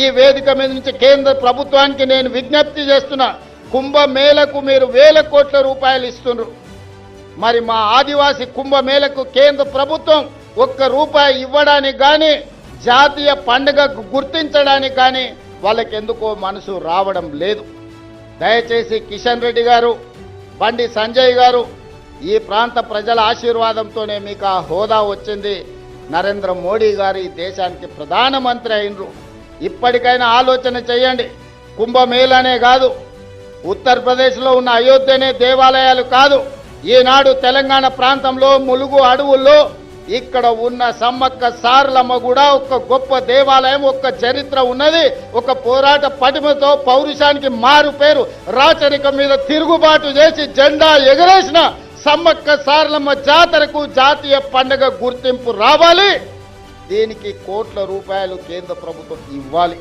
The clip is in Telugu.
ఈ వేదిక మీద నుంచి కేంద్ర ప్రభుత్వానికి నేను విజ్ఞప్తి చేస్తున్నా, కుంభమేళకు మీరు వేల కోట్ల రూపాయలు ఇస్తున్నారు. మరి మా ఆదివాసీ కుంభమేళకు కేంద్ర ప్రభుత్వం ఒక్క రూపాయి ఇవ్వడానికి కానీ జాతీయ పండుగ గుర్తించడానికి కానీ వాళ్ళకి ఎందుకో మనసు రావడం లేదు. దయచేసి కిషన్ రెడ్డి గారు, బండి సంజయ్ గారు, ఈ ప్రాంత ప్రజల ఆశీర్వాదంతోనే మీకు ఆ హోదా వచ్చింది. నరేంద్ర మోడీ గారు ఈ దేశానికి ప్రధానమంత్రి అయినరు. ఇప్పటికైనా ఆలోచన చేయండి. కుంభమేళనే కాదు, ఉత్తరప్రదేశ్లో ఉన్న అయోధ్యనే దేవాలయాలు కాదు, ఈనాడు తెలంగాణ ప్రాంతంలో ములుగు అడవుల్లో ఇక్కడ ఉన్న సమ్మక్క సారలమ్మ కూడా ఒక గొప్ప దేవాలయం, ఒక చరిత్ర ఉన్నది. ఒక పోరాట పటిమతో పౌరుషానికి మారు పేరు, రాచరికం మీద తిరుగుబాటు చేసి జెండా ఎగరేసిన సమ్మక్క సారలమ్మ జాతరకు జాతీయ పండుగ గుర్తింపు రావాలి. దీనికి కోట్ల రూపాయలు కేంద్ర ప్రభుత్వం ఇవ్వాలి.